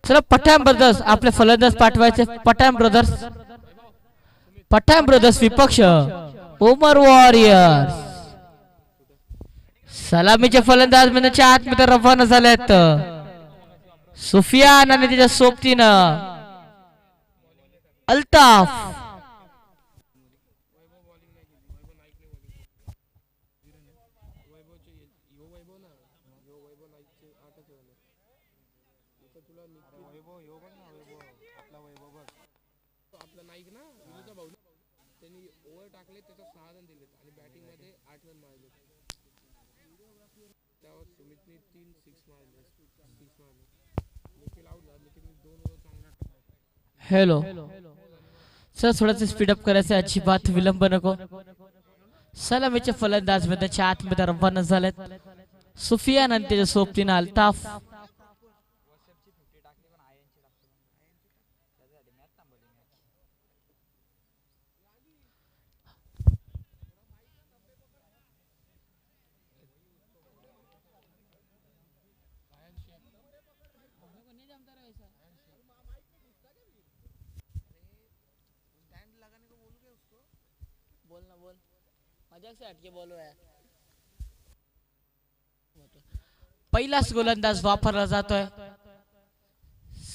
चला पठाण ब्रदर्स आपले फलंदाज पाठवायचे. पठाण ब्रदर्स विपक्ष उमर वॉरियर्स. सलामीचे फलंदाज मैदानाच्या आतमध्ये रवाना झालेत. सुफियान आणि त्याच्या सोबतीनं अल्ताफ. हॅलो सर, थोडंसं स्पीडअप करायचं, अजिबात विलंब नको. सलामीचे फलंदाज मैदानाच्या आतमध्ये रवाना झालेत. सुफियान आणि त्याच्या सोबतीनं अल्ताफ. पहिलाच गोलंदाज वापरला जातोय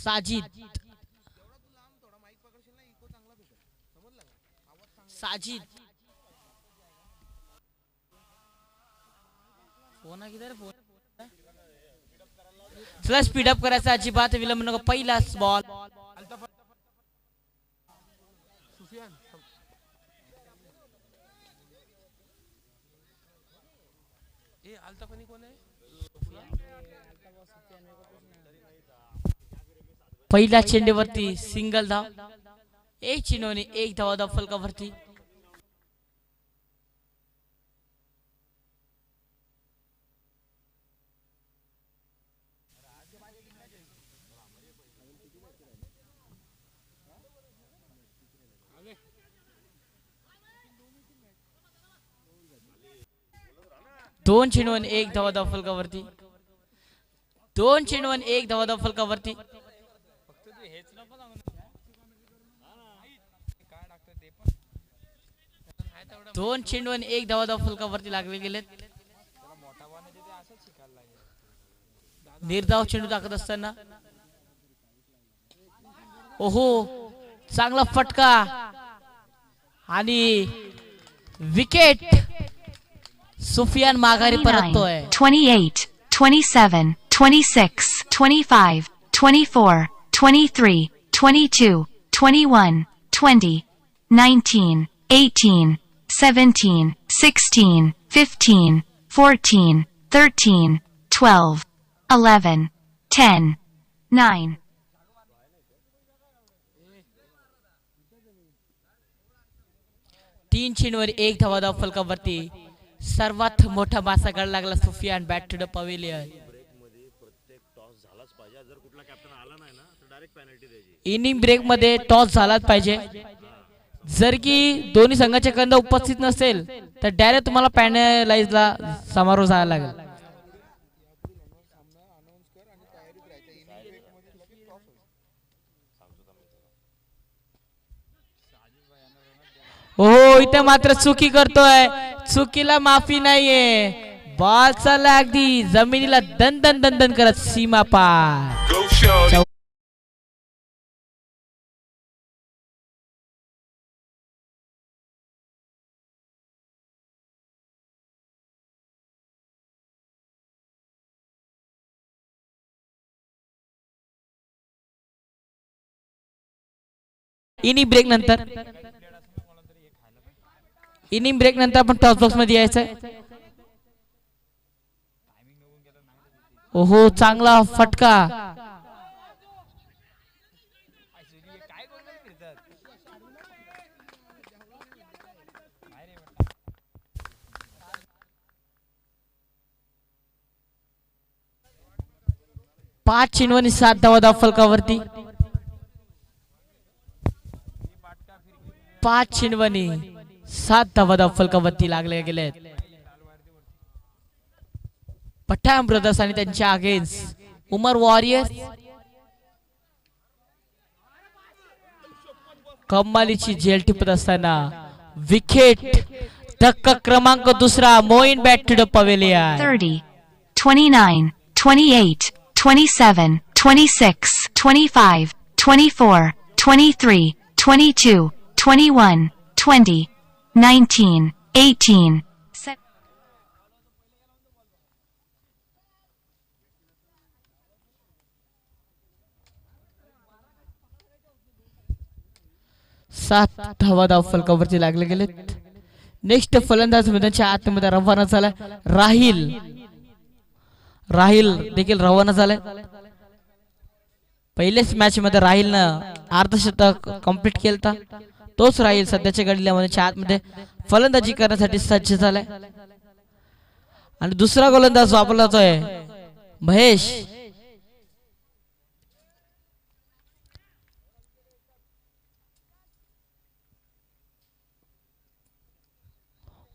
साजिद. चला स्पीडअप करायचा, अजिबात विलंब नको. पहिलाच बॉल. पहिल्या चेंडूवरती सिंगल धाव. एक चेंडूने एक धाव फलकावरती. दोन चेंडून एक धाव फलकावरती. दोन चेंडून एक धाव फलकावरती. दोन चेंडून एक धाव फलकावरती लागले गेलेत. निर्धाव चेंडू टाकत असताना ओहो, चांगला फटका आणि विकेट. सुफियान माघारी परततोय. 28, 27, 26, 25, 24, 23, 22, 21, 20, 19, 18, 17, 16, 15, 14, 13, 12, 11, 10, 9. तीन चेंडूवर एक धाव फलकावरती. सर्वात मोठा मासा गड लागला Sufiyan. Bat to the pavilion. Inning break मध्ये टॉस झालाच पाहिजे. जर की दोन्ही संघाचे कंद उपस्थित नसेल तर डायरेक्ट तुम्हाला पॅनलाइजला समारोह जायला लागेल. हो, इथे मात्र चुकी करतोय. चुकीला माफी नाहीये. बॉल चालला अगदी जमिनीला दन दन करत सीमा पार. इनिंग ब्रेक नंतर आपण टॉस बॉक्स मध्ये यायचंय. ओहो, चांगला फटका. पाच चेंडूंनी 7 धावा फलकावरती. 5 चेंडूंनी 7 धावा फलकावरती लागले गेले. पठाण ब्रदर्स आणि त्यांच्या अगेन्स्ट उमर वॉरियर्स. कमालीची झेल टिपत असताना विकेट धक्का क्रमांक दुसरा Moeen back to the pavilion 30, 29, 28, 27, 26, 25, 24, 23, 22, 21, 20, 19, 18. सात धावा धाव फलकावरती लागले गेलेत. नेक्स्ट फलंदाज मैदानाच्या आतमध्ये रवाना झाला राहिल देखील रवाना झालाय. पहिल्याच मॅच मध्ये राहिलनं अर्धशतक कंप्लीट केलता. तोच राहिल सध्याच्या घडीला मैदानाच्या आतमध्ये फलंदाजी करण्यासाठी सज्ज झालाय. आणि दुसरा गोलंदाज वापरला जातोय महेश.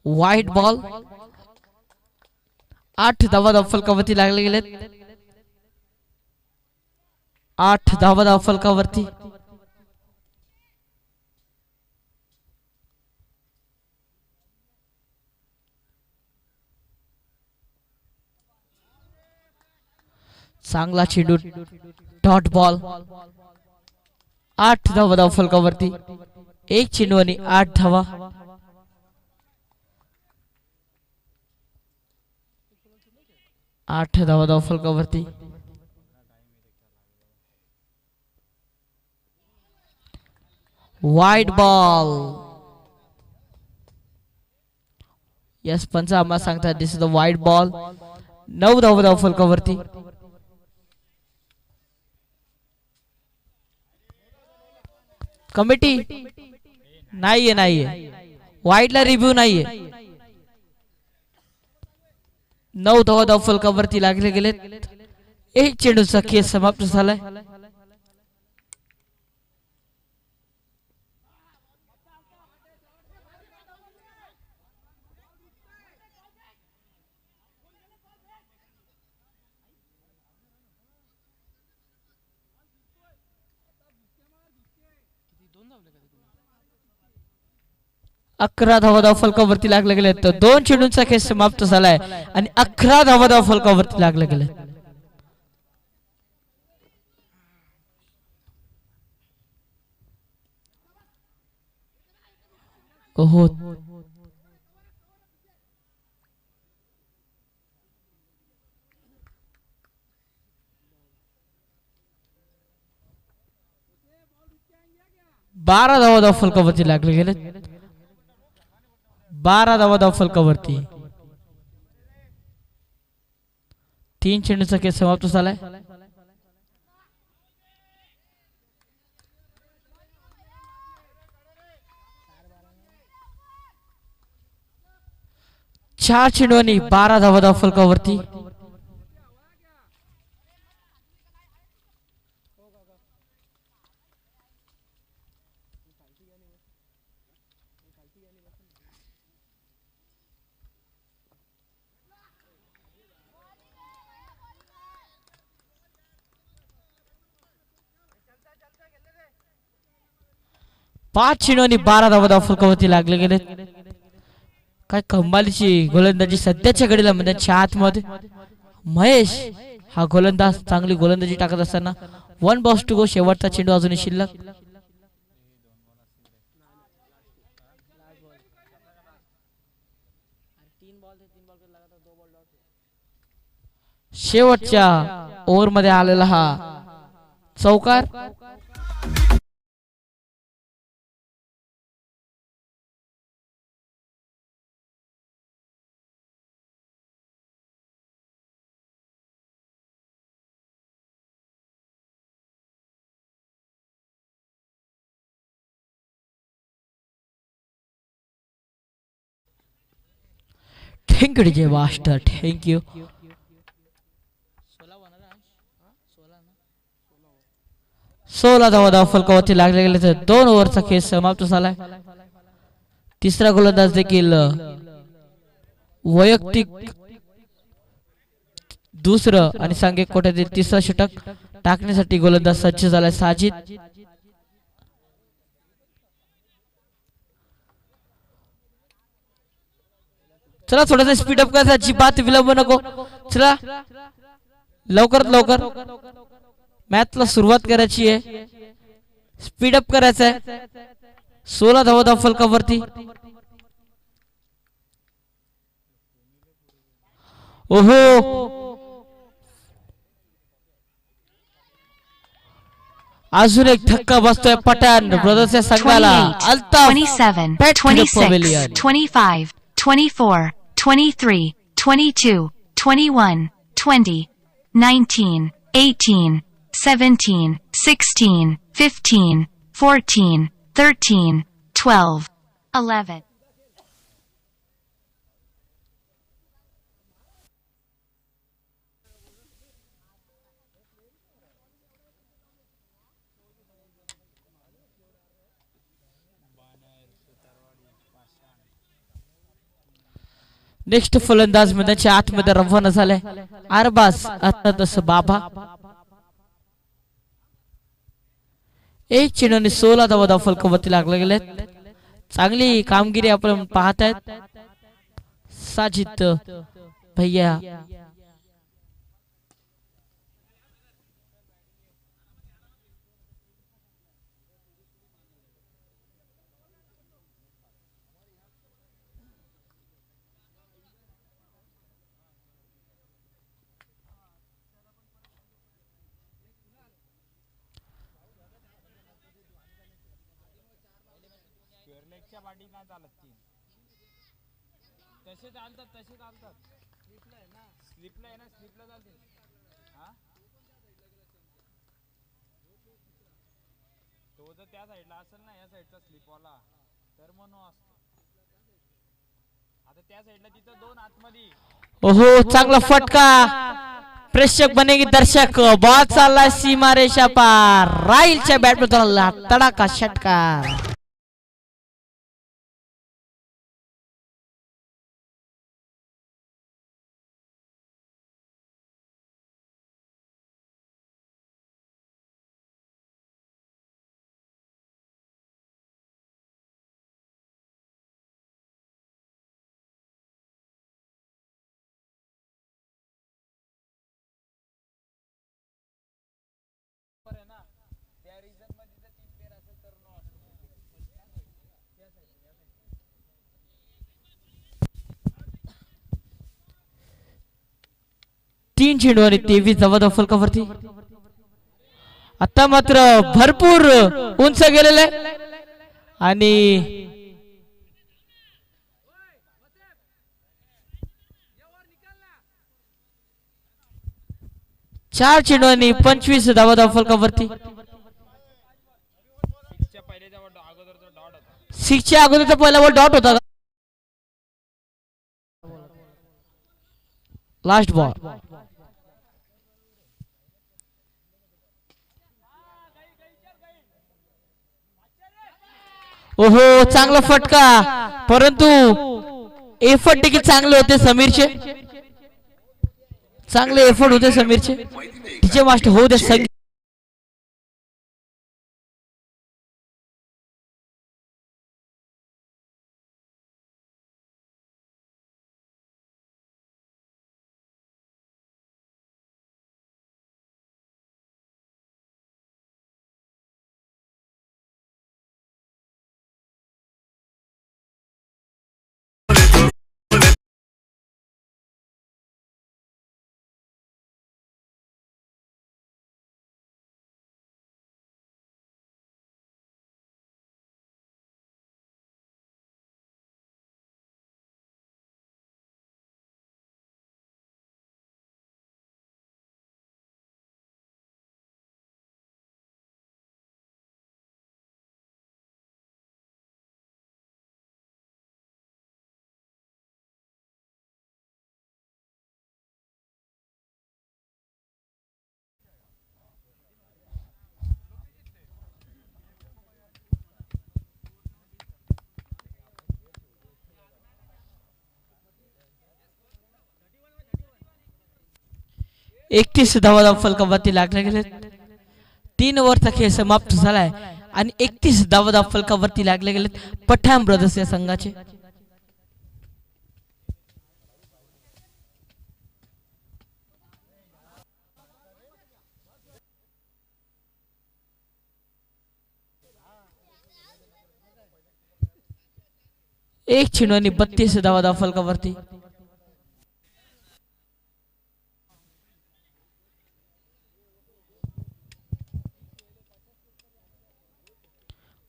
व्हाईट बॉल 8 धावा धाव फलकावरती लागले गेलेत. 8 धावा धाव फलकावरती. चांगला चेंडू डॉट बॉल 8 धावा धाव फलकावरती. एक चेंडू आणि 8 धावा. आठ धावा धाव फलकावरती. White ball. यस पंच आम्हाला सांगतात दिस इज द व्हाईट बॉल. 9 धावा धाव फलकावरती. कमिटी नाहीये व्हाईटला रिव्ह्यू नाहीये. 9 धावा धाव फलकावरती लागले गेलेत. एक चेंडूचा खेळ समाप्त झालाय. अकरा धावा धाव फलकावरती लागले गेले. तर 2 चेंडूंचा खेळ समाप्त झालाय आणि 11 धावा धाव फलकावरती लागले गेले. ओहो बारा धावा धाव फलकावरती लागले गेले. 12 धावा धाव फलकावरती. 3 चेंडूचा खेळ समाप्त झालाय. चार चेंडू आणि 12 धावा धाव फलकावरती. पाच चेंडू आणि 12 धावा धाव फलकावरती लागले गेले. काय कमालीची गोलंदाजी सध्याच्या घडीला मैदानाच्या आतमध्ये. महेश हा गोलंदाज चांगली गोलंदाजी टाकत असताना 1 बॉल्स टू गो. शेवटचा चेंडू अजूनही शिल्लक. शेवटच्या ओव्हर मध्ये आलेला हा चौकार. Thank you DJ master. Thank you. 16 धावा धाव फलकावरती लागले गेले. तर 2 ओव्हरचा खेळ समाप्त झालाय. तिसरा गोलंदाज देखील वैयक्तिक दुसरं आणि सांघिक कोट्यातील तिसरा षटक टाकण्यासाठी गोलंदाज सज्ज झालाय. साजिद चला थोडासा स्पीड अप करायचा, अजिबात विलंब नको. चला लवकरात लवकर मॅचला सुरुवात करायची आहे. स्पीड अप करायचा आहे. 16 धावा फलकावरती. ओहो अजून एक धक्का बसतोय पठाण ब्रदर्सच्या संघाला. 28, Altaf 27, Back to the 26, pavilion. 25, 24, 23, 22, 21, 20, 19, 18, 17, 16, 15, 14, 13, 12, 11. Next फलंदाज मैदानाच्या आतमध्ये रवाना झालाय अरबाज अर्थातच बाबा. 1 चेंडू आणि 16 धावा फलकावरती लागले गेलेत. चांगली कामगिरी आपण पाहत आहेत. साजिद भैया तसे चालतात स्लिपला आहे ना स्लिपला चालते. हा तो जर त्या साईडला असेल ना या साईडचा स्लिपवाला तर म्हणून असतो. आता त्या साईडला तिथं 2 आतमध्ये. ओहो चांगला फटका. प्रेक्षक बनेगी दर्शक. बॉल चालला सीमा रेषा पार. राईलच्या बॅटमॅनला तडाखा षटकार. त्या रिझन मध्ये जर 3 पेर असेल तर नो तीन चेंडू आणि 23 धावा फलकावरती. आता मात्र भरपूर उंच गेलेले आणि 4 चेंडू आणि 25 धावा फलकावरती. 6च्या अगोदरचा पहिला बॉल डॉट होता. Last ball. ओहो चांगला फटका परंतु एफर्ट देखील चांगले होते समीरचे. चांगले एफर्ट होते समीरचे. तिचे मास्टर होऊ दे. एकतीस धावा फलकावरती लागले गेले. 3 ओव्हरचा खेळ समाप्त झालाय आणि 31 धावा फलकावरती लागले गेले पठाण ब्रदर्स या संघाचे. एक चेंडू आणि 32 धावा फलकावरती.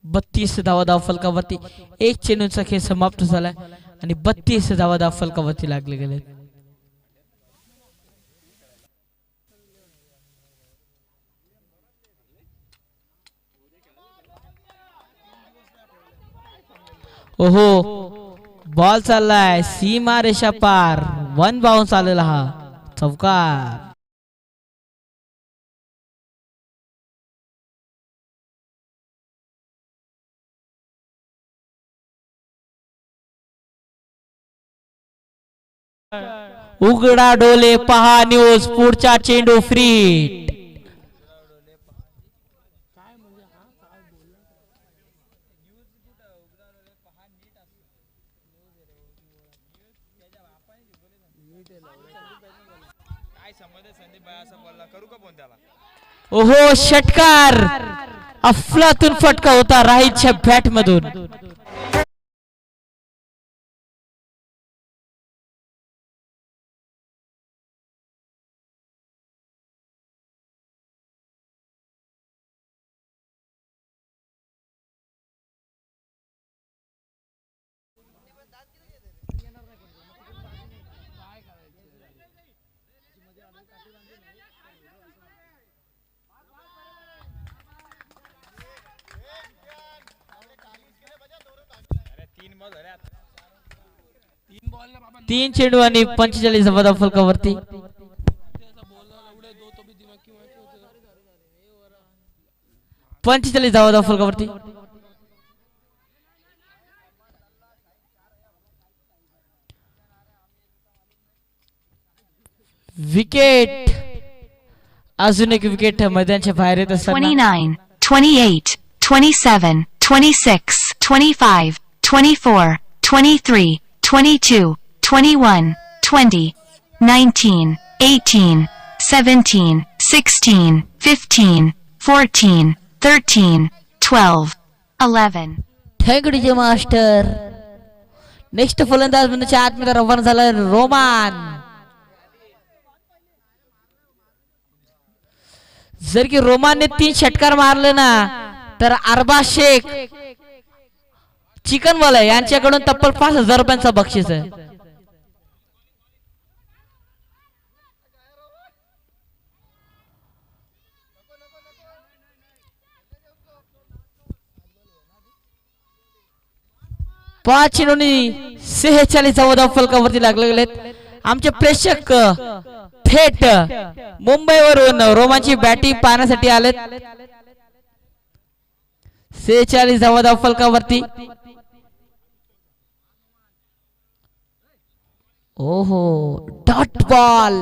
बत्तीस धावा फलकावरती. एक चेंडूचा खेळ समाप्त झालाय आणि 32 धावा फलकावरती लागले गेले. ओहो, बॉल चाललाय सीमा रेषा पार. 1 बाउन्स आलेला हा चौकार. उघडा डोले पहा न्यूज. पुढचा चेंडू फ्री. ओहो, षटकार. अफलातून फटका होता राहितच्या बॅट मधून. तीन चेंडू आणि 45 धावा फलकावरती. पंचेचाळीस धावा फलकावरती. विकेट. अजून एक विकेट मैदानाच्या बाहेर येत असताना. 29, 28, 27, 26, 25, 24, 23, 22, 21, 20, 19, 18, 17, 16, 15, 14, 13, 12, 11. ठेगडीचे मास्टर. नेक्स्ट फलंदाज म्हणजे आतमध्ये रवाना झाला रोमान. जर की रोमानने 3 षटकार मारले ना तर अरबा शेख चिकनवाला यांच्याकडून तब्बल 5,000 रुपयांचा बक्षीस आहे. पाच चेंडूंनी 46 धावा फलकावरती लागले गेलेत. आमचे प्रेक्षक थेट मुंबईवरून रोमांची बॅटिंग पाहण्यासाठी आलेत. 46 धावा फलकावरती. ओहो, डॉट बॉल.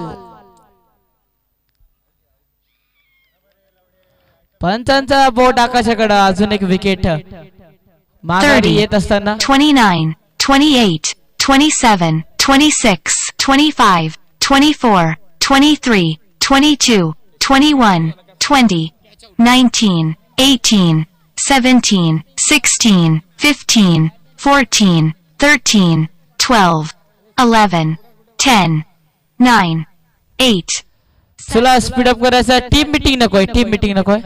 पंचांचा बोट आकाशाकडे. अजून एक विकेट माघारी येत असताना. 29, 28, 27, 26, 25, 24, 23, 22, 21, 20, 19, 18, 17, 16, 15, 14, 13, 12, 11, 10, 9, 8. चला स्पीडअप करायचा. टीम मीटिंग नकोय. टीम मीटिंग नकोय.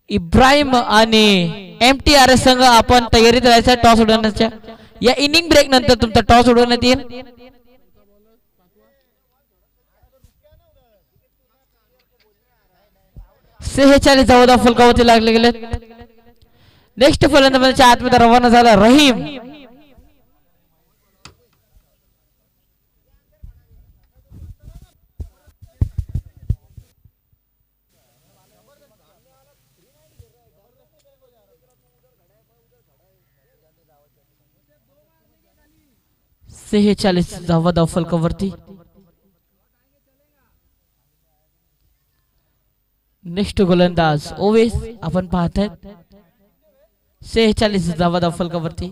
इब्राहिम आणि MTRS संघ आपण तयारीत राहायचा टॉस उडवण्याच्या. या इनिंग ब्रेक नंतर तुमचा टॉस उडवण्यात येईल. सेहेचाळीस धावा फलकावरती लागले गेले. नेक्स्ट फलंदाज आतमध्ये रवाना झाला रहीम. सेहेचाळीस धावा फलकावरती. नेक्स्ट गोलंदाज ओवेस आपण पाहताय. 46 धावा फलकावरती.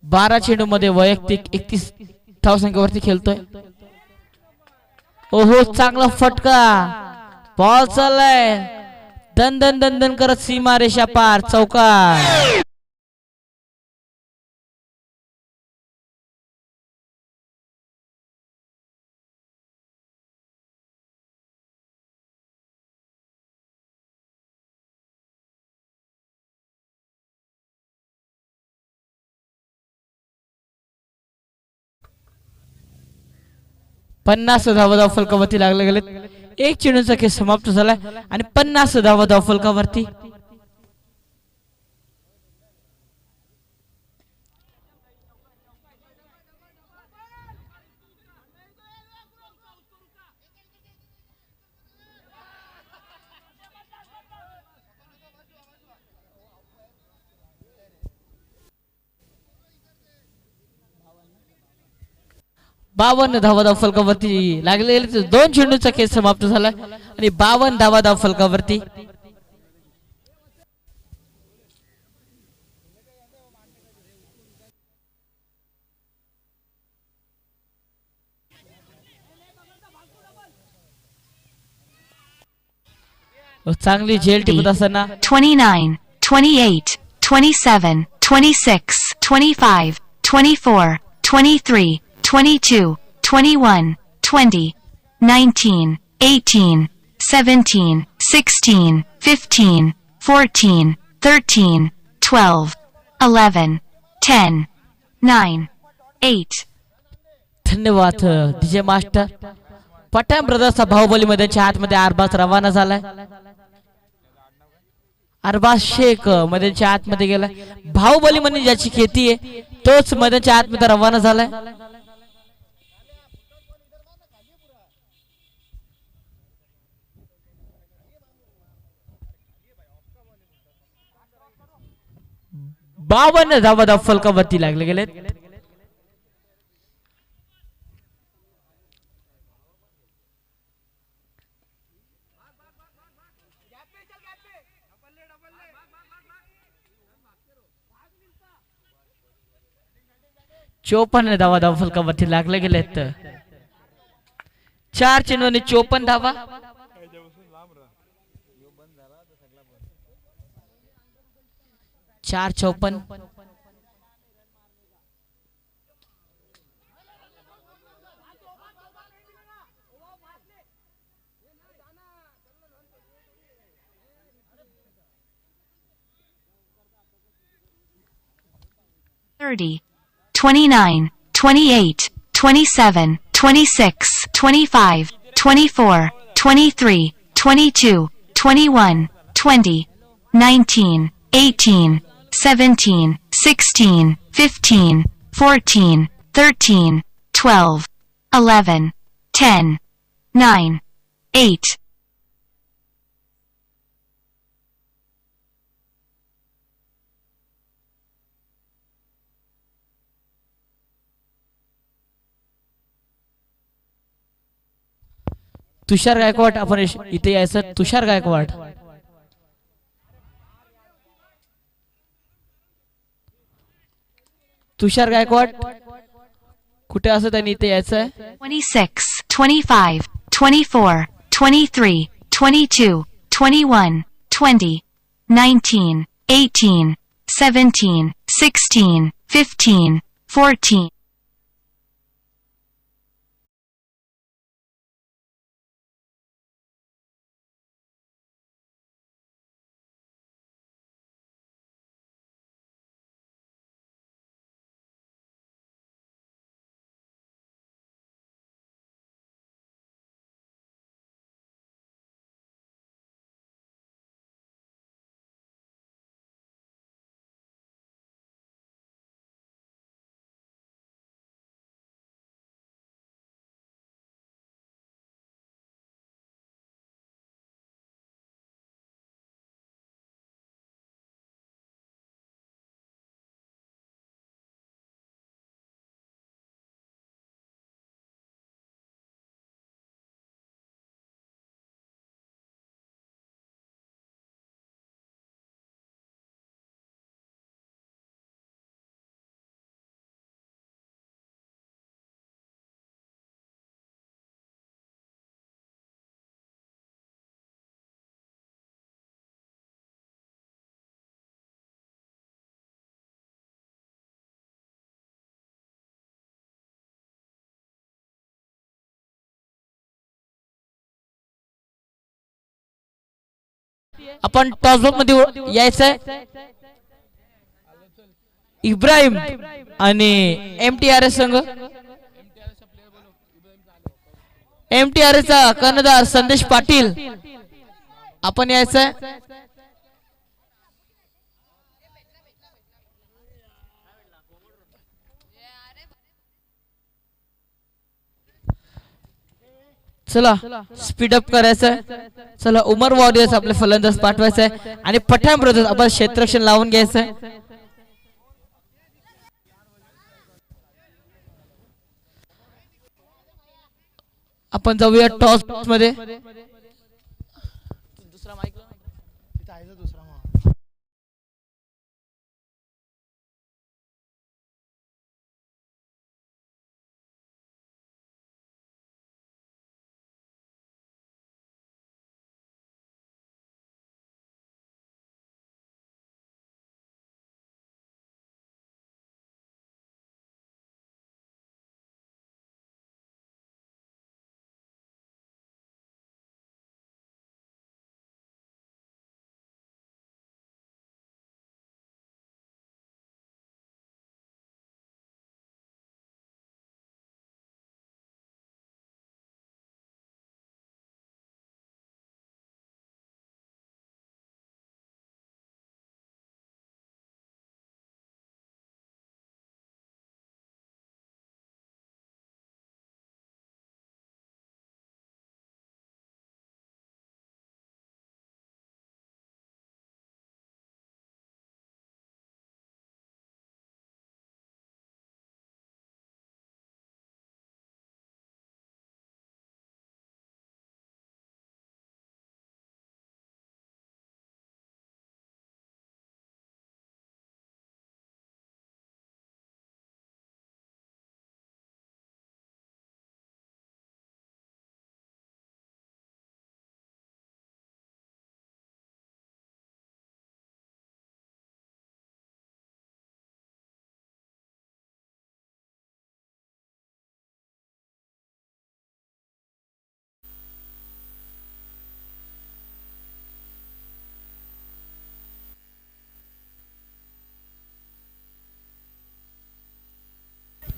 बारा चेंडू मध्ये वैयक्तिक 31 धावसंख्येवरती खेळतोय. ओहो चांगला फटका. बॉल चाललाय दन दन दन दन करत सीमा रेषा पार चौकार. पन्नास धावा फलकावरती लागले गेले. एक चेंडूचा खेळ समाप्त झालाय आणि 50 धावा फलकावरती. बावन्न धावा फलकावरती लागले गेले. दोन चेंडूचा खेळ समाप्त झालाय आणि 52 धावा फलकावरती. चांगली झेल टिपत असताना 29, 28, 27, 26, 25, 24, 23, 22, 21, 20, 19, 18, 17, 16, 15, 14, 13, 12, 11, 10, 9, 8. धन्यवाद डीजे मास्टर. पठाण ब्रदर्सचा बाहुबली मैदानाच्या आतमध्ये अरबाज रवाना झालाय. अरबाज शेख मैदानाच्या आतमध्ये गेलाय. बाहुबली म्हणजे ज्याची खेती आहे तोच मैदानाच्या आतमध्ये रवाना झालाय. बावन्न धावा फलकावरती लागले गेले. चोपन्न धावा फलकावरती लागले गेलेत. 4 चेंडूने 54 धावा. 4-54. Thirty, 29, 28, 27, 26, 25, 24, 23, 22, 21, 20, 19, 18, 17, 16, 15, 14, 13, 12, 11, 10, 9, 8. तुषार गायकवाड आपण इथे यायचं. तुषार गायकवाड कुठे असं त्यांनी इथे यायचं. 26, 25, 24, 23, 22, 21, 20, 19, 18, 17, 16, 15, 14. आपण टॉसबॉक्स मध्ये यायचंय. इब्राहिम आणि MTRS संघ. MTRS चा कर्णधार संदेश पाटील आपण यायचंय. चला स्पीड अप करायचंय. चला उमर वॉरियर्स आपले फलंदाज पाठवायचंय आणि पठाण ब्रदर्स आपण क्षेत्ररक्षण लावून घ्यायचंय. आपण जाऊया टॉस मध्ये. दुसरा माईक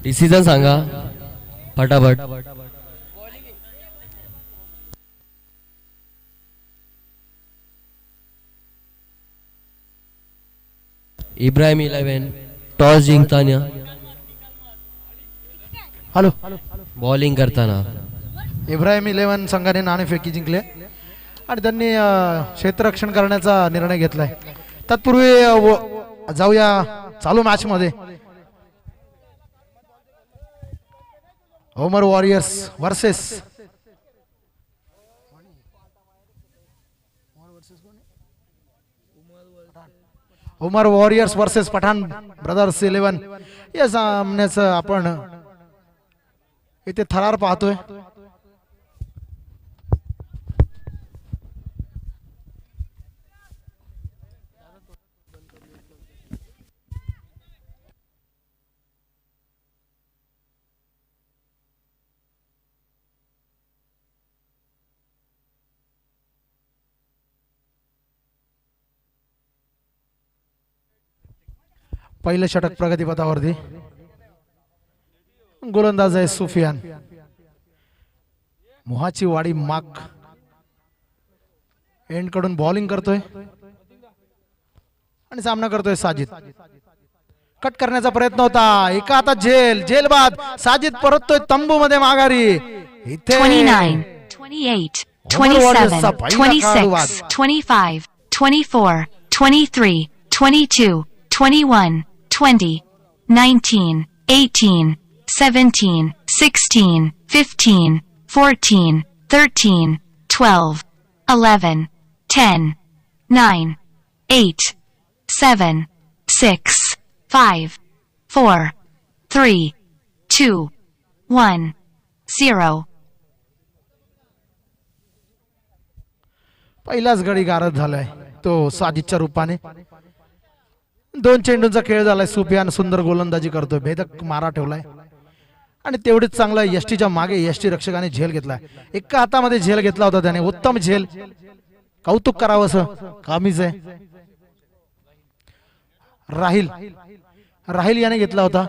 डिसिजन सांगा फटाफट. इब्राहिम 11 टॉस जिंकताना. हॅलो. बॉलिंग करताना. इब्राहिम 11 संघाने नाणेफेकी जिंकले आणि त्यांनी क्षेत्ररक्षण करण्याचा निर्णय घेतलाय. तत्पूर्वी जाऊया चालू मॅच मध्ये. उमर वॉरियर्स वर्सेस पठाण ब्रदर्स 11 या सामन्याचं आपण इथे थरार पाहतोय. पहिलं षटक प्रगतीपथावरती. गोलंदाज आहे सुफियान. मोहाची वाडी माक एंड कडून बॉलिंग करतोय आणि सामना करतोय साजिद. कट करण्याचा प्रयत्न होता. एका हातात झेल बाद. साजिद परततोय तंबू मध्ये माघारी. इथे 29, 28, 27, 26, 25, 24, 23, 22, 21, 20, 19, 18, 17, 16, 15, 14, 13, 12, 11, 10, 9, 8, 7, 6, 5, 4, 3, 2, 1, 0. पहिलाच गडी गारद झालाय तो साजिदच्या रूपाने. 2 चेंडूंचा खेळ झालाय. सुफियान सुंदर गोलंदाजी करतोय. भेदक मारा ठेवलाय आणि तेवढीच चांगला यष्टीच्या मागे यष्टी रक्षकाने झेल घेतलाय. एका हातामध्ये झेल घेतला होता त्याने. उत्तम झेल. कौतुक करावं असं कामीच आहे. राहिल याने घेतला होता.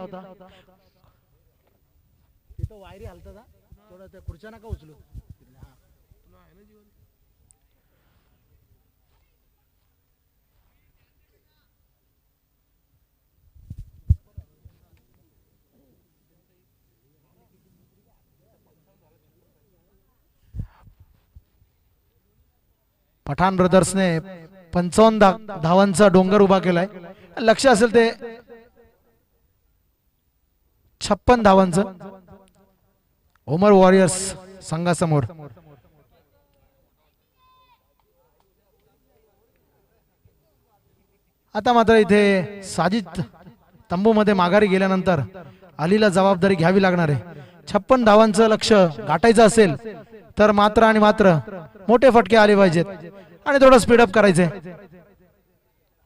पठाण ब्रदर्सने 55 धावांचा डोंगर उभा केलाय. लक्ष असेल ते 56 धावांचं ओमर वॉरियर्स संघासमोर. आता मात्र इथे साजिद तंबूमध्ये माघारी गेल्यानंतर अलीला जबाबदारी घ्यावी लागणार आहे. 56 धावांचं लक्ष गाठायचं असेल तर मात्र आणि मात्र मोठे फटके आले पाहिजेत आणि थोडं स्पीडअप करायचंय.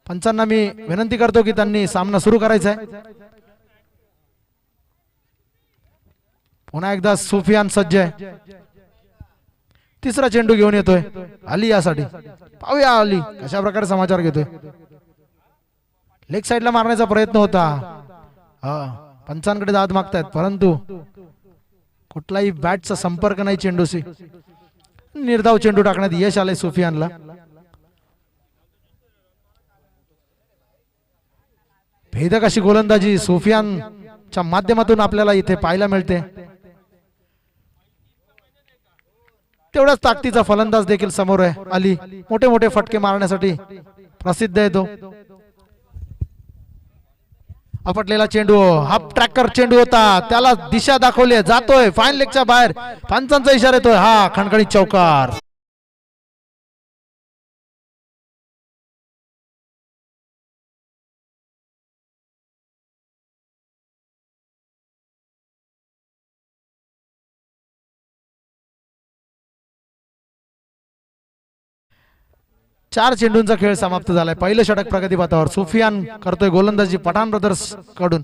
पंचांना मी विनंती करतो की त्यांनी सामना सुरू करायचा आहे. पुन्हा एकदा सुफियान सज्ज आहे. तिसरा चेंडू घेऊन येतोय अली यासाठी. पाहूया अली कशा प्रकारे समाचार घेतोय. लेग साइडला मारण्याचा प्रयत्न होता. पंचांकडे दाद मागतायत परंतु कुठलाही बॅटचा संपर्क नाही चेंडूशी. निर्धाव चेंडू टाकण्यात यश आलंय सुफियानला. भेदक अशी गोलंदाजी सुफियानच्या माध्यमातून आपल्याला इथे पाहायला मिळते. तेवढाच ताकदीचा फलंदाज देखील समोर आहे अली. मोठे मोठे फटके मारण्यासाठी प्रसिद्ध आहे तो. आपटलेला चेंडू हाफ ट्रॅकर चेंडू होता. त्याला दिशा दाखवली जातोय फाईन लेगच्या बाहेर. पंचांचा इशारा येतोय. हा खणखणीत चौकार. चार चेंडूंचा खेळ समाप्त झालाय. पहिलं षटक प्रगतीपथावर. सुफियान करतोय गोलंदाजी पठाण ब्रदर्स कडून.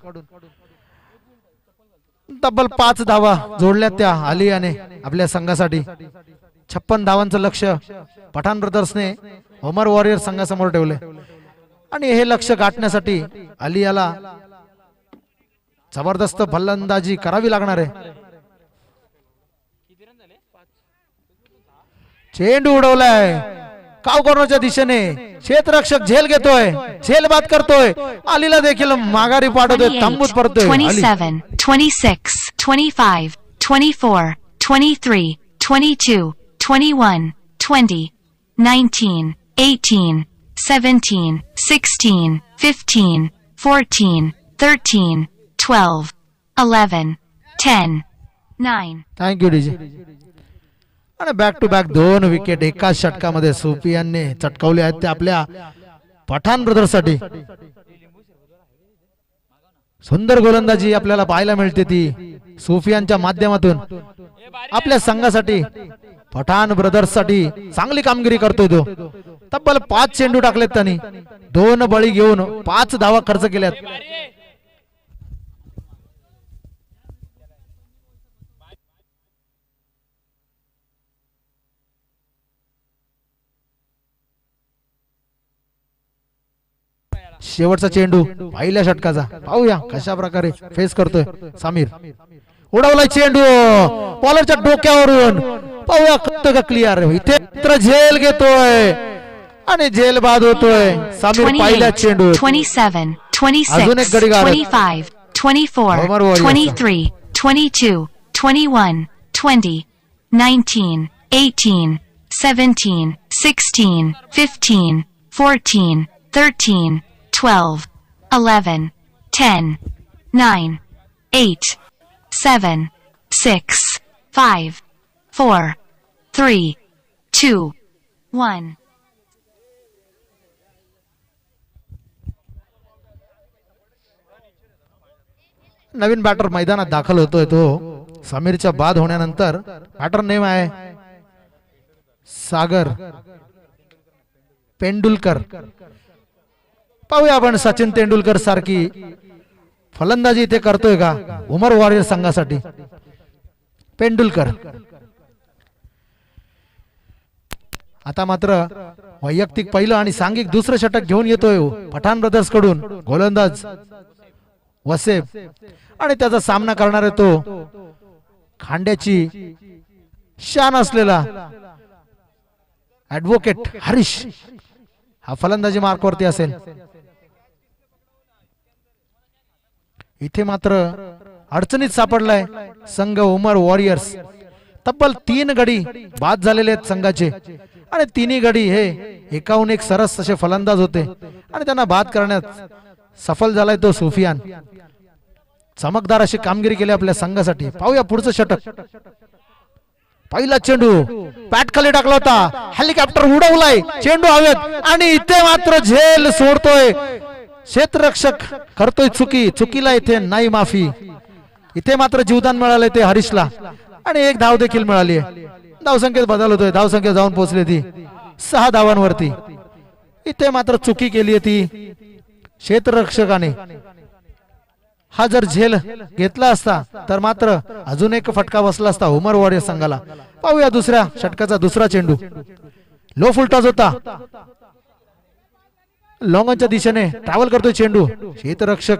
तब्बल 5 धावा जोडल्या त्या आलियाने आपल्या संघासाठी. 56 धावांचं लक्ष पठाण ब्रदर्सने ओमर वॉरियर संघासमोर ठेवले आणि हे लक्ष गाठण्यासाठी आलियाला जबरदस्त फलंदाजी करावी लागणार आहे. चेंडू उडवलाय काव कॉर्नरच्या दिशेने. क्षेत्ररक्षक झेल घेतोय. झेल बाद करतोय. अलीला देखील माघारी पाठवतोय. तांबूत परतोय. 27, 26, 25, 24, 23, 22, 21, 20, 19, 18, 17, 16, 15, 14, 13, 12, 11, 10, 9. Thank you DJ. आणि बॅक टू बॅक 2 विकेट एकाच षटकामध्ये सुफियानने चटकावले आहेत ते आपल्या पठाण ब्रदर्स साठी. सुंदर गोलंदाजी आपल्याला पाहायला मिळते ती सुफियानच्या माध्यमातून. आपल्या संघासाठी पठाण ब्रदर्स साठी चांगली कामगिरी करतोय तो. तब्बल 5 चेंडू टाकलेत त्यांनी. 2 बळी घेऊन 5 धावा खर्च केल्यात. शेवटचा चेंडू पहिल्या षटकाचा. पाहूया कशा प्रकारे फेस करतोय समीर. उडवलाय चेंडू बॉलरच्या डोक्यावरून. पाहूया का क्लिअर. इथे झेल घेतोय आणि झेल बाद होतोय समीर. पहिल्या चेंडू 27, 26, 25, 24, 23, 22, 21, 20, 19, 18, 17, 16, 15, 14, 13, 12, 11, 10, 9, 8, 7, 6, 5, 4, 3, 2, 1. नवीन बॅटर मैदानात दाखल होतोय तो समीरच्या बाद होण्यानंतर. बॅटर नेम आहे सागर पेंडुलकर. पाहूया आपण सचिन तेंडुलकर सारखी फलंदाजी इथे करतोय का उमर वॉरियर संघासाठी. पेंडुलकर आता मात्र वैयक्तिक पहिलं आणि सांघिक दुसरं षटक घेऊन येतोय पठाण ब्रदर्स कडून गोलंदाज वसेफ आणि त्याचा सामना करणार आहे तो खांड्याची शान असलेला ऍडव्होकेट हरीश. हा फलंदाजी मार्कवरती असेल. इथे मात्र अडचणीत सापडलाय संघ उमर वॉरियर्स. तब्बल 3 गडी बाद झालेले आहेत संघाचे आणि तिन्ही गडी हे एकाहून एक सरस असे फलंदाज होते आणि त्यांना बाद करण्यात सफल झालाय तो सुफियान. चमकदार अशी कामगिरी केली आपल्या संघासाठी. पाहूया पुढचं षटक. पहिला चेंडू बॅट खाली टाकला होता, हेलिकॉप्टर उडवलाय, चेंडू हवेत आणि इथे मात्र झेल सोडतोय क्षेत्ररक्षक, करतोय चुकीला इथे नाही माफी. इथे मात्र जीवदान मिळाले ते हरीशला आणि 1 धाव देखील मिळाली. धावसंख्येत बदल होतोय. धावसंख्या जाऊन पोहोचली ती 6 धावांवरती. इथे मात्र चुकी केली ती क्षेत्ररक्षकाने. हा जर झेल घेतला असता तर मात्र अजून एक फटका बसला असता उमर वॉरियर्स संघाला. पाहूया दुसऱ्या षटकाचा दुसरा चेंडू. लो फुलटॉस होता, लॉंगनच्या दिशेने ट्रॅव्हल करतोय चेंडू. क्षेत्ररक्षक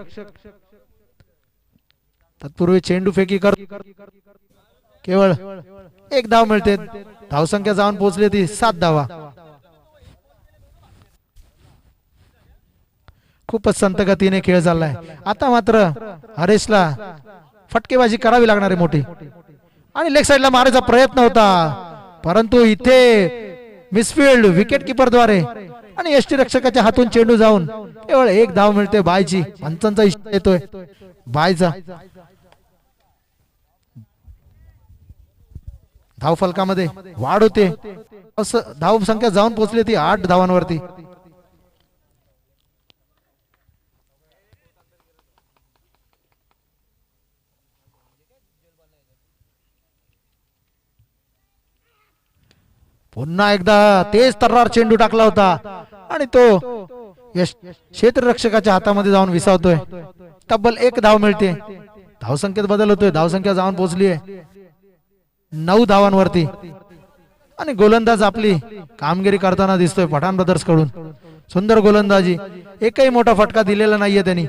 तत्पूर्वी चेंडू फेकी कर, केवळ 1 धाव मिळते. धावसंख्या जाऊन पोहोचली ती 7 धावा. खूपच संत गतीने खेळ चाललाय. आता मात्र हरेशला फटकेबाजी करावी लागणार आहे मोठी आणि लेग साइडला मारायचा प्रयत्न होता परंतु इथे मिसफिल्ड विकेट किपर द्वारे आणि यष्टी रक्षकाच्या हातून चेंडू जाऊन केवळ 1 धाव मिळते. बायची पंचांचा इशारा येतोय बायचा. धाव फलकामध्ये वाढ होते. धाव संख्या जाऊन पोहोचली ती 8 धावांवरती. पुन्हा एकदा तेज तर्रार चेंडू टाकला होता आणि तो क्षेत्ररक्षकाच्या हातामध्ये जाऊन विसावतोय. तब्बल 1 धाव मिळते. धावसंख्येत बदल होतोय. धावसंख्या जाऊन पोहोचली आहे 9 धावांवरती आणि गोलंदाज आपली कामगिरी करताना दिसतोय पठाण ब्रदर्स कडून. सुंदर गोलंदाजी. एकही मोठा फटका दिलेला नाहीये त्यांनी.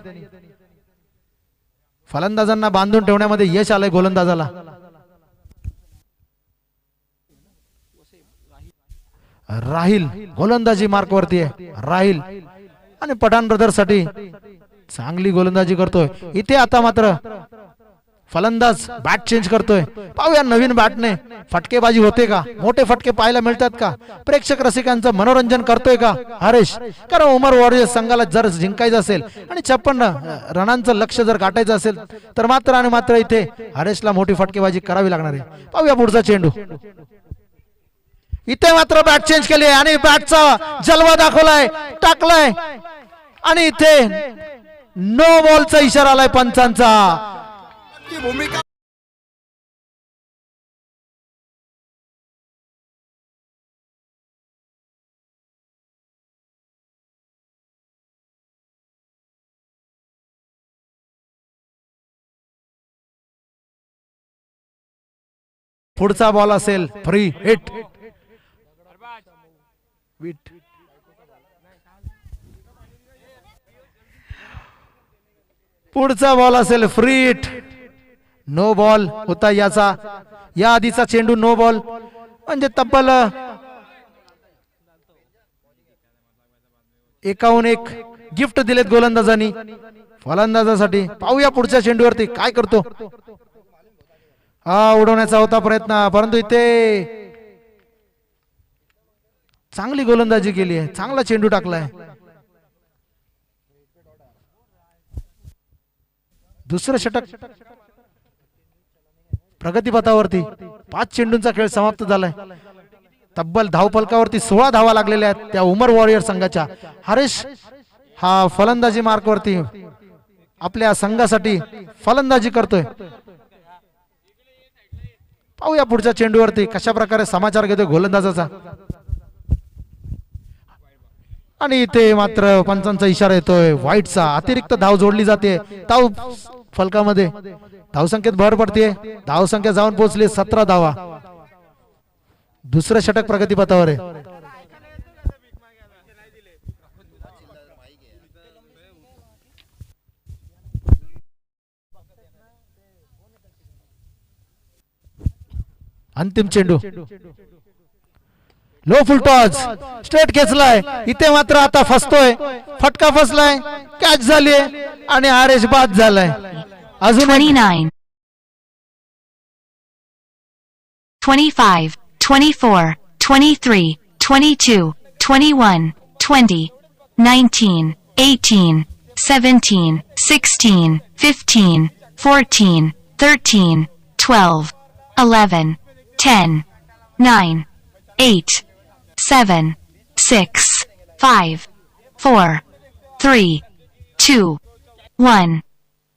फलंदाजांना बांधून ठेवण्यामध्ये यश आलंय गोलंदाजाला. राहिल गोलंदाजी मार्क वरती आहे. राहिल आणि पठाण ब्रदर्स साठी चांगली गोलंदाजी करतोय. इथे आता मात्र फलंदाज बॅट चेंज करतोय. पाहूया नवीन बॅटने फटकेबाजी होते का, मोठे फटके पाहायला मिळतात का, प्रेक्षक रसिकांचं मनोरंजन करतोय का हरेश. कारण उमर वॉरियर्स संघाला जर जिंकायचं असेल आणि 56 रनांचं लक्ष जर गाठायचं असेल तर मात्र आणि मात्र इथे हरेशला मोठी फटकेबाजी करावी लागणार आहे. पाहूया पुढचा चेंडू. इथे मात्र बॅट चेंज केली आणि बॅटचा जलवा दाखवलाय, टाकलाय आणि इथे नो बॉलचा इशारा आलाय पंचांचा. पुढचा बॉल असेल फ्री हिट. पुढचा बॉल असेल फ्री हिट. नो बॉल होता याचा. या आधीचा चेंडू नो बॉल म्हणजे तब्बल 1 गिफ्ट दिलेत गोलंदाजांनी फलंदाजासाठी. पाहूया पुढच्या चेंडूवरती काय करतो. हा उडवण्याचा होता प्रयत्न परंतु इथे चांगली गोलंदाजी केली आहे. चांगला चेंडू टाकलाय. दुसरं षटक प्रगतीपथावरती. 5 चेंडूंचा खेळ समाप्त झालाय. तब्बल धावफलकावरती 16 धावा लागलेल्या आहेत त्या उमर वॉरियर संघाच्या. हरेश हा फलंदाजी मार्क वरती आपल्या संघासाठी फलंदाजी करतोय. पाहूया पुढच्या चेंडूवरती कशा प्रकारे समाचार घेतोय गोलंदाजाचा. आणि इथे मात्र पंचांचा इशारा येतोय व्हाईटचा. अतिरिक्त धाव जोडली जाते धाव फलकामध्ये. धावसंख्येत भर पडते. धावसंख्या जाऊन पोहोचली 17 धावा. दुसरं षटक प्रगतीपथावर आहे. अंतिम चेंडू लो फुल टॉस स्ट्रेट खेचलाय. इथे मात्र आता फसतोय. फटका फसलाय. कॅच झाली आणि आरेश बाद झालाय. अजून 29, 25, 24, 23, 22, 21, 20, 19, 18, 17, 16, 15, 14, 13, 12, 11, 10, 9, 8, 7, 6, 5, 4, 3, 2, 1,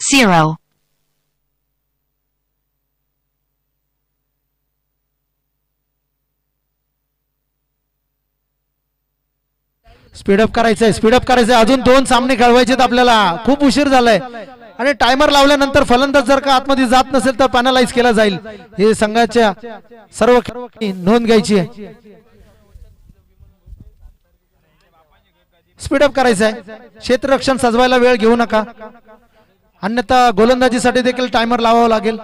0. स्पीडअप करायचंय. स्पीडअप करायचंय. अजून 2 सामने खेळवायचेत आपल्याला. खूप उशीर झालाय आणि टायमर लावल्यानंतर फलंदाज जर का आतमध्ये जात नसेल तर पॅनलाइज केला जाईल. हे संघाच्या सर्व नोंद घ्यायची आहे. स्पीडअप करायचंय. क्षेत्ररक्षण सजवायला वेळ घेऊ नका, अन्यथा गोलंदाजीसाठी देखील टायमर लावावा लागेल.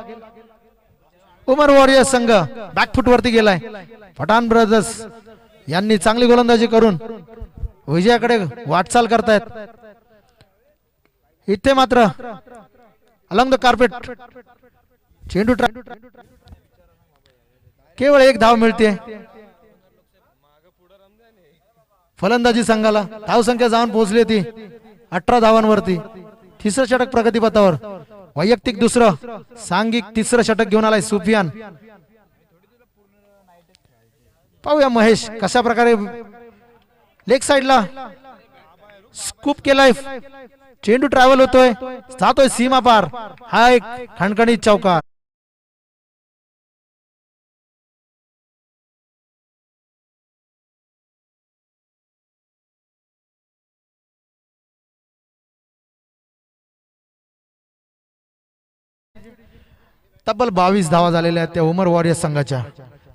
उमर वॉरियर्स संघ बॅकफुट वरती गेलाय. पठाण ब्रदर्स यांनी चांगली गोलंदाजी करून विजयाकडे वाटचाल करतायत. इथे मात्र अलॉंग द कार्पेट चेंडू केवळ 1 धाव मिळते फलंदाजी संघाला. धावसंख्या जाऊन पोहोचली होती 18 धावांवरती. तिसरं षटक प्रगतीपथावर. वैयक्तिक दुसरं, सांघिक तिसरं षटक घेऊन आलाय सुफियान. पाहूया महेश कशा प्रकारे लेग साइडला स्कूप केलाय. चेंडू ट्रॅव्हल होतोय, जातोय सीमा पार. हा एक खणखणीत चौकार. तब्बल 22 धावा झालेल्या आहेत त्या उमर वॉरियर्स संघाच्या.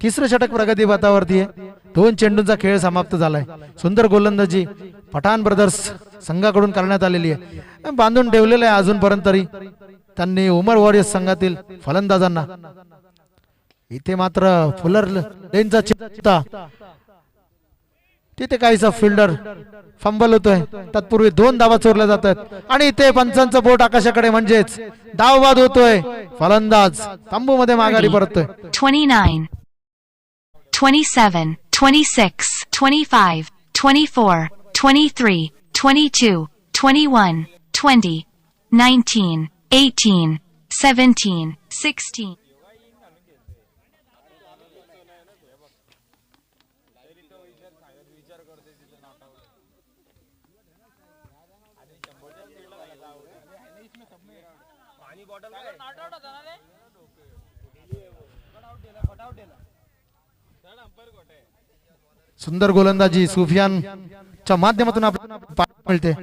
तिसरं षटक प्रगतीपथावरती आहे. 2 चेंडूंचा खेळ समाप्त झालाय. सुंदर गोलंदाजी पठाण ब्रदर्स संघाकडून करण्यात आलेली आहे. बांधून ठेवलेलं आहे अजूनपर्यंत तरी त्यांनी उमर वॉरियर्स संघातील फलंदाजांना. इथे मात्र फुलर लेनचा चित्ता, तिथे काहीसा फिल्डर फंबल होतोय. तत्पूर्वी 2 धावा चोरल्या जात आहेत आणि इथे पंचांचं बोट आकाशाकडे, म्हणजेच धावबाद होतोय. फलंदाज तंबू मध्ये माघारी परततोय. 29, 27, 26, 25, 24, 23, 22, 21, 20, 19, 18, 17, 16. सुंदर गोलंदाजी सुफियानच्या माध्यमातून आपल्याला मिळते.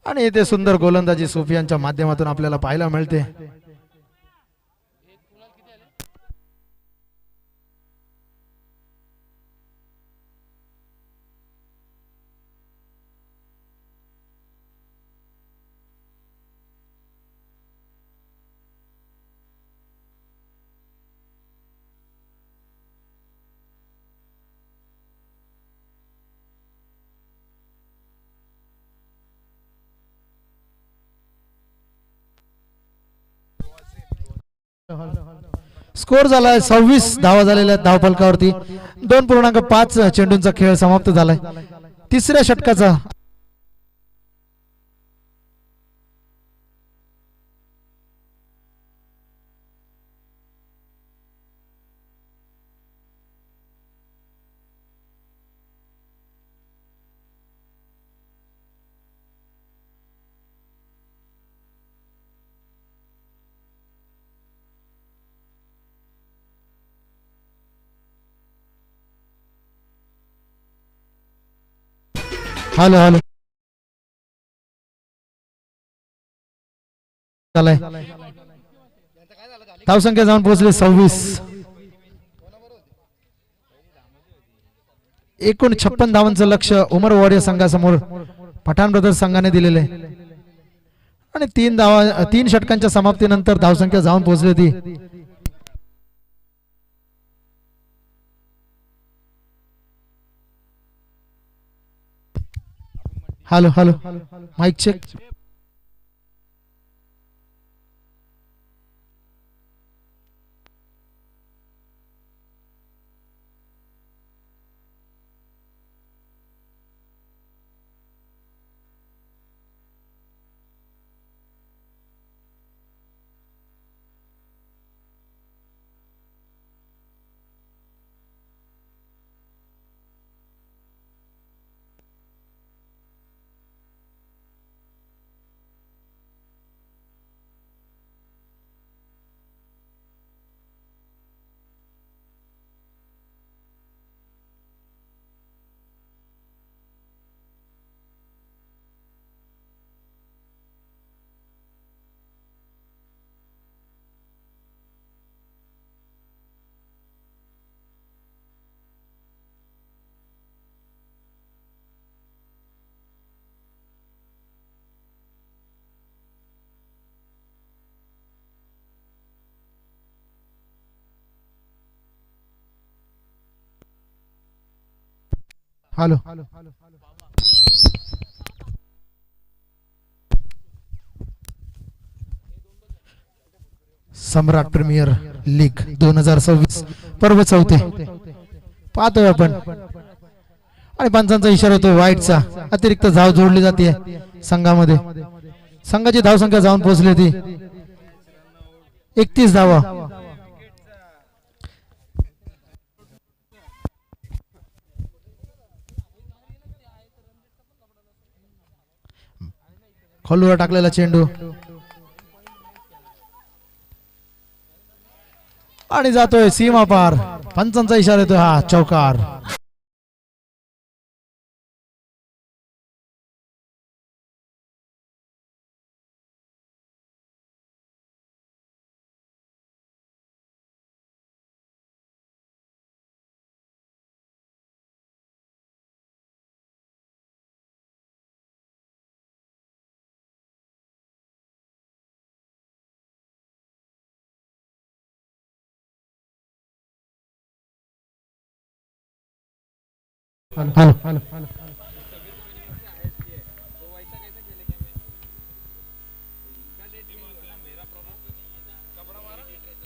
आणि इथे सुंदर गोलंदाजी सुफियानच्या माध्यमातून आपल्याला पाहायला मिळते. स्कोर झालाय 26 धावा झालेल्या धावफलकावरती. 2.5 चेंडूंचा खेळ समाप्त झालाय. तिसऱ्या षटकाचा हॅलो झालाय. धावसंख्या जाऊन पोहोचली 26. एकूण 56 धावांचं लक्ष्य उमर वॉरियर संघासमोर पठाण ब्रदर्स संघाने दिलेले आहे आणि 3 षटकांच्या समाप्तीनंतर धावसंख्या जाऊन पोहोचली होती hello hello mike check hello Samrat premier league 2026 पर्व 4 पाहतोय आपण आणि पंचांचा इशारा होतो वाईटचा अतिरिक्त धाव जोडली जाते संघामध्ये संघाची धावसंख्या जाऊन पोहोचली होती 31 धावा खोलवर टाकलेला चेंडू आणि जातोय सीमा पार पंचांचा इशारा येतोय हा चौकार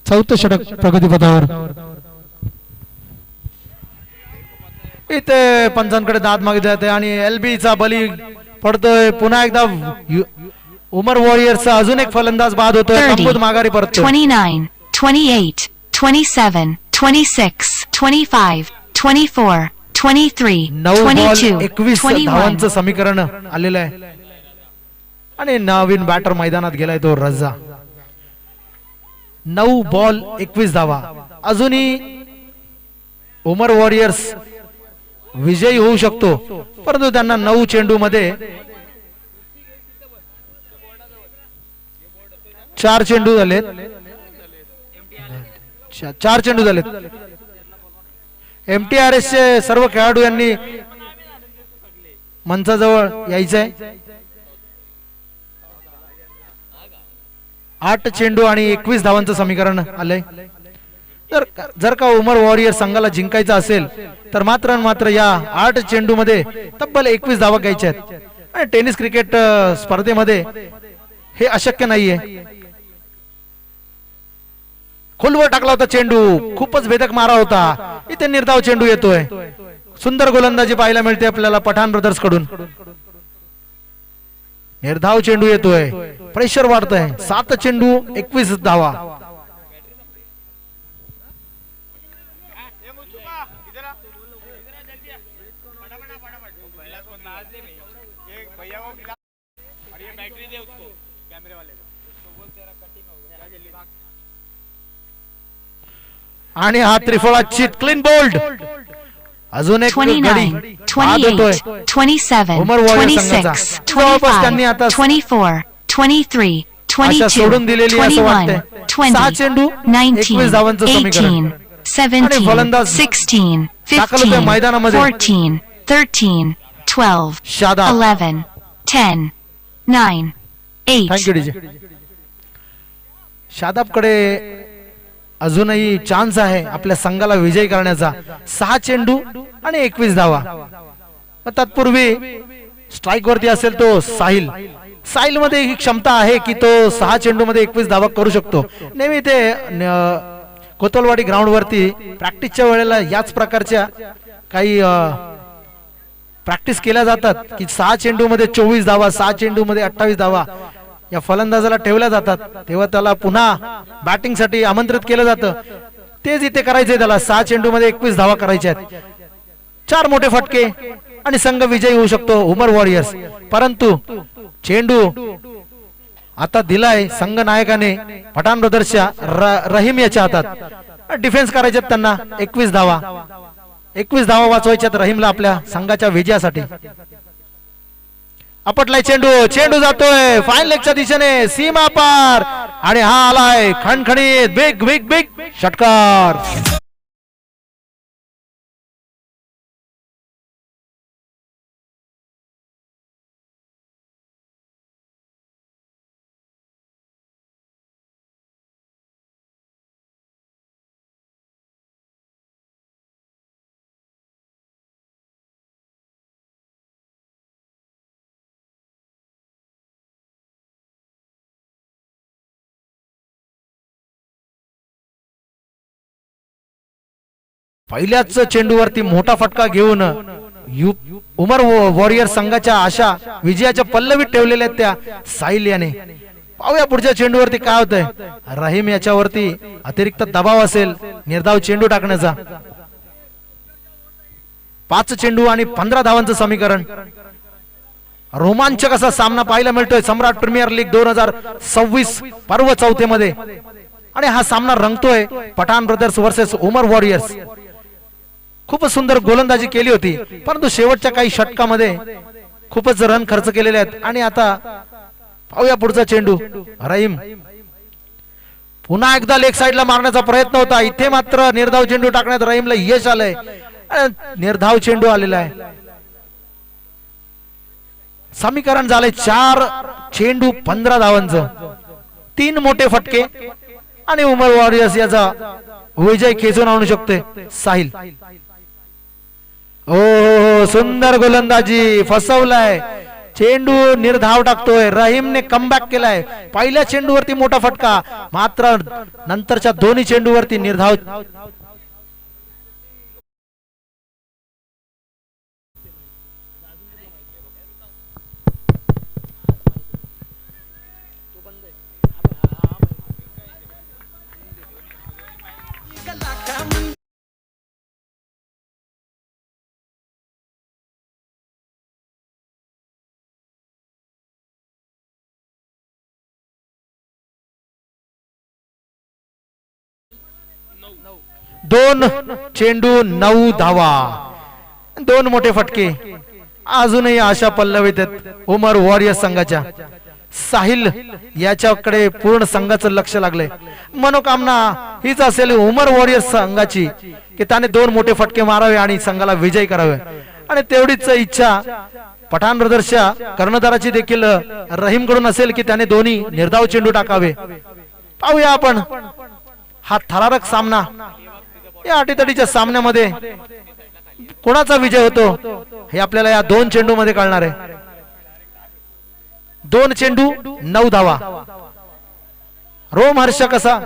चौथं षटक प्रगतीपथावर इथे पंचांकडे दाद मागितले जाते आणि LB चा बली पडतोय पुन्हा एकदा उमर वॉरियर्सचा अजून एक फलंदाज बाद होतोय 30, कंबोज माघारी परततोय 29, 28, 27, 26, 25, 24, 23, 9 बॉल 22, 21 21. धावांचं समीकरण आलेलं आहे आणि नवीन बॅटर मैदानात गेलाय तो रजा 9 बॉल 21 धावा अजूनही उमर वॉरियर्स विजयी होऊ शकतो परंतु त्यांना 9 चेंडू मध्ये 4 चेंडू झालेत 4 चेंडू झालेत MTRS चे सर्व खेळाडू यांनी मंचाजवळ यायचंय 8 चेंडू आणि 21 धावांचं समीकरण आलंय जर का उमर वॉरियर संघाला जिंकायचं असेल तर मात्र या 8 चेंडू मध्ये तब्बल 21 धावा घ्यायच्या आहेत आणि टेनिस क्रिकेट स्पर्धेमध्ये हे अशक्य नाहीये खोलवर टाकला होता चेंडू खूपच भेदक मारा होता इथे निर्धाव चेंडू येतोय सुंदर गोलंदाजी पाहायला मिळते आपल्याला पठाण ब्रदर्स कडून निर्धाव चेंडू येतोय प्रेशर वाढतंय 7 चेंडू 21 धावा आणि हा त्रिफळा चित क्लीन बोल्ड अजून एक 29, गडी 28, 27, उमर वॉरियर 26, संघाचा जवळपास त्यांनी 25, आता 24, 23, आशा 22, सोडून दिलेली असं 21, वाटतंय 6 चेंडू 20, 21 धावांचं 19, समीकरण 18, 17, फलंदाज 16, दाखल होतोय 15, मैदानामध्ये. 14, 13, 12, शादाब. 11, 10, 9, 8. Thank you DJ. शादाबकडे अजूनही चान्स आहे आपल्या संघाला विजयी करण्याचा. 6 चेंडू आणि 21 धावा. तत्पूर्वी स्ट्राईक वरती असेल तो साहिल. साहिल मध्ये ही क्षमता आहे की तो 6 चेंडू मध्ये 21 धावा करू शकतो. नेहमी ते कोतवालवाडी ग्राउंड वरती प्रॅक्टिसच्या वेळेला याच प्रकारच्या काही प्रॅक्टिस केल्या जातात की 6 चेंडू मध्ये 24 धावा, 6 चेंडू मध्ये 28 धावा या फलंदाजाला ठेवल्या जातात. तेव्हा त्याला पुन्हा बॅटिंग साठी आमंत्रित केलं जातं. तेच इथे करायचंय त्याला. 6 चेंडू मध्ये 21 धावा करायच्या आहेत. 4 मोठे फटके आणि संघ विजयी होऊ शकतो उमर वॉरियर्स. परंतु चेंडू आता दिलाय संघ नायकाने पठाण ब्रदर्सच्या रहीम याच्या हातात. डिफेन्स करायचे त्यांना. 21 धावा वाचवायच्यात रहीमला आपल्या संघाच्या विजयासाठी. आपटलाय चेंडू. चेंडू जातोय फाईन लेगच्या दिशेने सीमा पार आणि हा आलाय खणखणीत बिग बिग बिग षटकार. पहिल्याच चेंडूवरती मोठा फटका घेऊन उमर वॉरियर संघाच्या आशा विजयाच्या पल्लवीत ठेवलेल्या आहेत त्या साहिल याने. पाहूया पुढच्या चेंडूवरती काय होतंय. रहीम याच्यावरती अतिरिक्त दबाव असेल निर्धाव चेंडू टाकण्याचा. 5 चेंडू आणि 15 धावांचं समीकरण. रोमांचक असा सामना पाहायला मिळतोय सम्राट प्रीमियर लीग 2026 पर्व 4 मध्ये. आणि हा सामना रंगतोय पठाण ब्रदर्स वर्सेस उमर वॉरियर्स. खूपच सुंदर गोलंदाजी केली होती परंतु शेवटच्या काही षटकामध्ये खूपच रन खर्च केलेले आहेत. आणि आता पाहूया पुढचा चेंडू. रहीम पुन्हा एकदा लेग साइडला मारण्याचा प्रयत्न होता. इथे मात्र निर्धाव चेंडू टाकण्यात रहीमला यश आलंय. निर्धाव चेंडू आलेला आहे. समीकरण झालंय 4 चेंडू 15 धावांचं. 3 मोठे फटके आणि उमर वॉरियर्स याचा विजय खेचून आणू शकते साहिल. हो सुंदर गोलंदाजी. फसवलाय चेंडू. निर्धाव टाकतोय. रहीमने कमबॅक केलाय. पहिल्या चेंडूवरती मोठा फटका मात्र नंतरच्या दोन्ही चेंडूवरती निर्धाव. दोन चेंडू 9 धावा. 2 मोठे फटके. अजूनही आशा पल्लवीत आहेत उमर वॉरियर्स संघाच्या. साहिल याच्याकडे पूर्ण संघाचं लक्ष लागलंय. मनोकामना हीच असेल उमर वॉरियर्स संघाची की त्याने 2 मोठे फटके मारावे आणि संघाला विजय करावे. आणि तेवढीच इच्छा पठाण ब्रदर्सच्या कर्णधाराची देखील रहीम कडून असेल की त्याने दोन्ही निर्धाव चेंडू टाकावे. पाहूया आपण हा थरारक सामना. या अटीतटीच्या सामन्यामध्ये कोणाचा विजय होतो हे आपल्याला या 2 चेंडू मध्ये कळणार आहे. 2 चेंडू 9 धावा. रोमहर्षक असा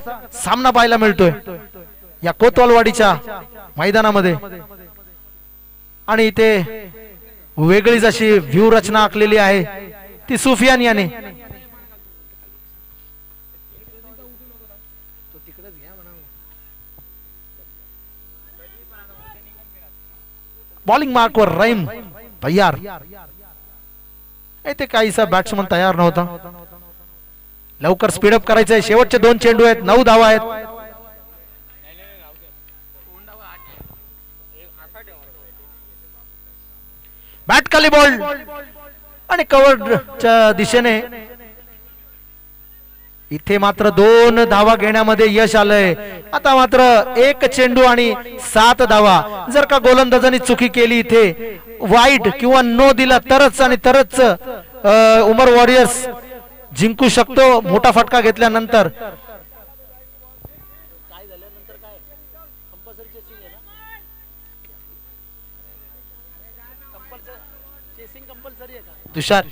सामना पाहायला मिळतोय या कोतवालवाडीच्या मैदानामध्ये. आणि इथे वेगळीच अशी व्यूहरचना आखलेली आहे ती सुफियान याने. बॉलिंग मार्कवर रहीम तयार. इथे काहीसा बॅट्समन तयार नव्हता. लवकर स्पीडअप करायचंय. शेवटचे 2 चेंडू आहेत. 9 धावा आहेत. बॅट खाली बॉल आणि कव्हरच्या दिशेने इथे मात्र 2 धावा घेण्यामध्ये यश आलंय. आता मात्र 1 चेंडू आणि 7 धावा. जर का गोलंदाजांनी चुकी केली इथे वाईट किंवा नो दिला तरच आणि तरच उमर वॉरियर्स जिंकू शकतो मोठा फटका घेतल्यानंतर. तुषार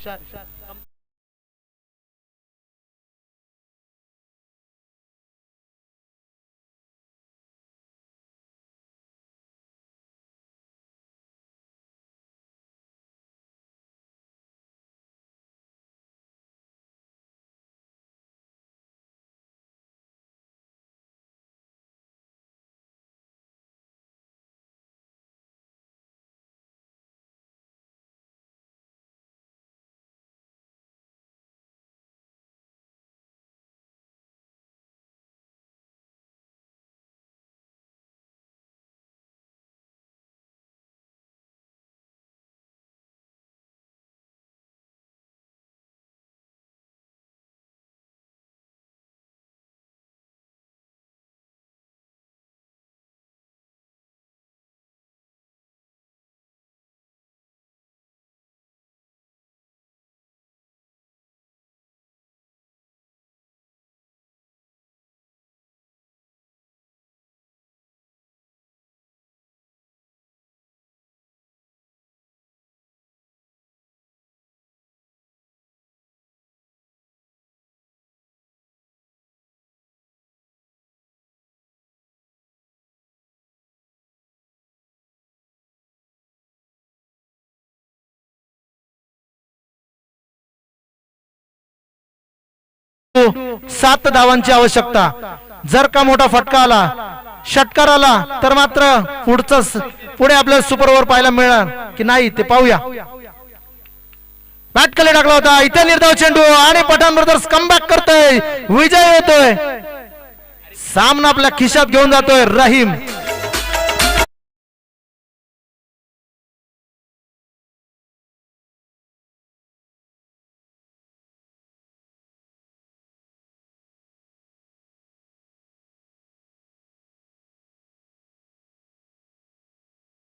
सात धावांची आवश्यकता. जर का मोठा फटका आला षटकार आला तर मात्र पुढे आपल्याला सुपर ओव्हर पाहायला मिळणार की नाही ते पाहूया. बॅट खाली टाकला होता इथे निर्धाव चेंडू आणि पठाण ब्रदर्स कमबॅक करतोय. विजय होतोय. सामना आपल्या खिशात घेऊन जातोय रहीम.